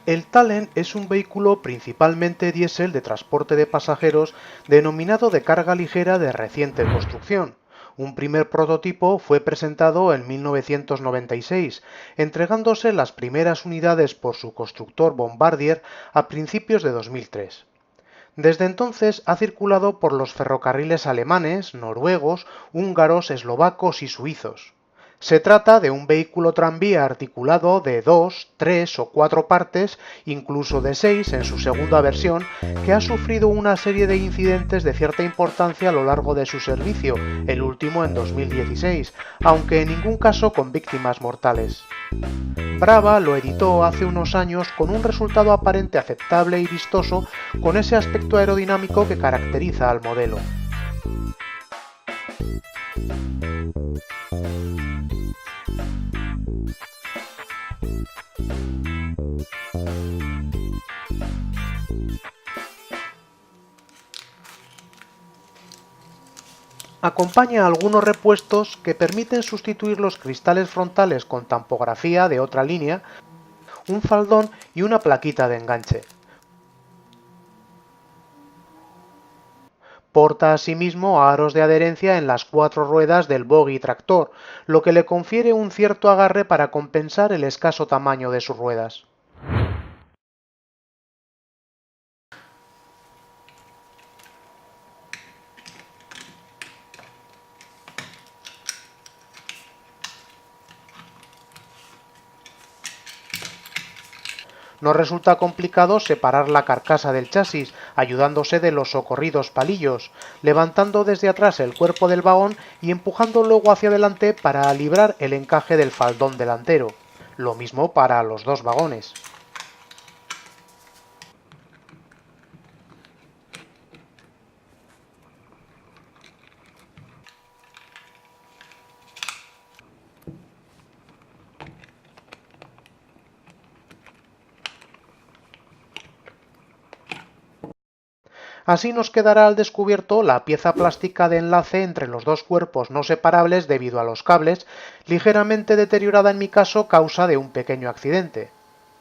El Talent es un vehículo principalmente diésel de transporte de pasajeros denominado de carga ligera de reciente construcción. Un primer prototipo fue presentado en 1996, entregándose las primeras unidades por su constructor Bombardier a principios de 2003. Desde entonces ha circulado por los ferrocarriles alemanes, noruegos, húngaros, eslovacos y suizos. Se trata de un vehículo tranvía articulado de 2, 3 o 4 partes, incluso de 6 en su segunda versión, que ha sufrido una serie de incidentes de cierta importancia a lo largo de su servicio, el último en 2016, aunque en ningún caso con víctimas mortales. Brava lo editó hace unos años con un resultado aparente aceptable y vistoso, con ese aspecto aerodinámico que caracteriza al modelo. Acompaña algunos repuestos que permiten sustituir los cristales frontales con tampografía de otra línea, un faldón y una plaquita de enganche. Porta asimismo aros de adherencia en las 4 ruedas del bogie tractor, lo que le confiere un cierto agarre para compensar el escaso tamaño de sus ruedas. No resulta complicado separar la carcasa del chasis, ayudándose de los socorridos palillos, levantando desde atrás el cuerpo del vagón y empujando luego hacia adelante para librar el encaje del faldón delantero. Lo mismo para los dos vagones. Así nos quedará al descubierto la pieza plástica de enlace entre los dos cuerpos no separables debido a los cables, ligeramente deteriorada en mi caso causa de un pequeño accidente.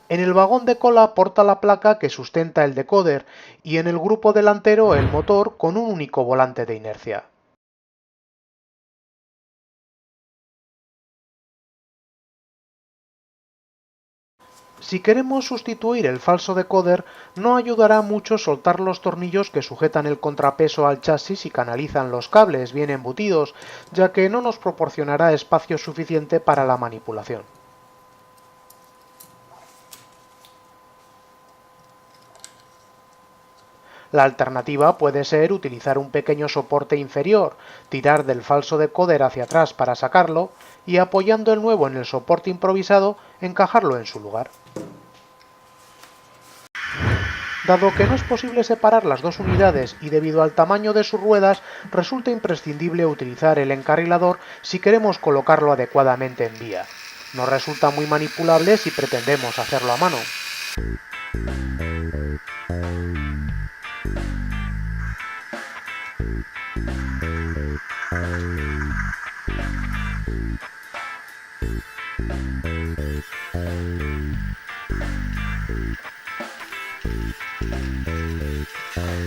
En el vagón de cola porta la placa que sustenta el decoder y en el grupo delantero el motor con un único volante de inercia. Si queremos sustituir el falso decoder, no ayudará mucho soltar los tornillos que sujetan el contrapeso al chasis y canalizan los cables bien embutidos, ya que no nos proporcionará espacio suficiente para la manipulación. La alternativa puede ser utilizar un pequeño soporte inferior, tirar del falso decoder hacia atrás para sacarlo y apoyando el nuevo en el soporte improvisado, encajarlo en su lugar. Dado que no es posible separar las dos unidades y debido al tamaño de sus ruedas, resulta imprescindible utilizar el encarrilador si queremos colocarlo adecuadamente en vía. Nos resulta muy manipulable si pretendemos hacerlo a mano.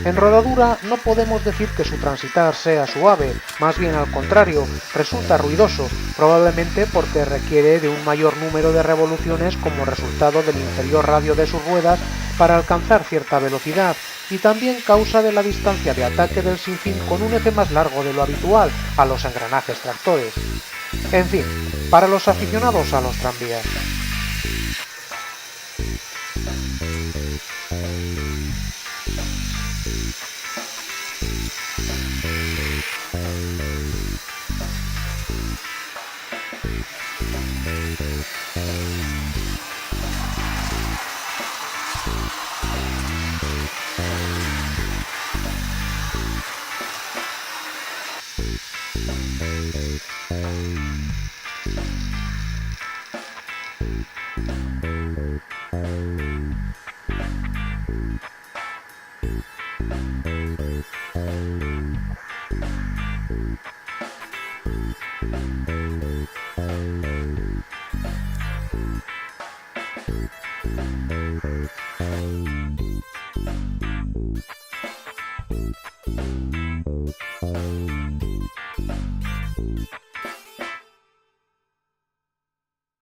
En rodadura no podemos decir que su transitar sea suave, más bien al contrario, resulta ruidoso, probablemente porque requiere de un mayor número de revoluciones como resultado del inferior radio de sus ruedas para alcanzar cierta velocidad, y también causa de la distancia de ataque del sinfín con un eje más largo de lo habitual a los engranajes tractores. En fin, para los aficionados a los tranvías.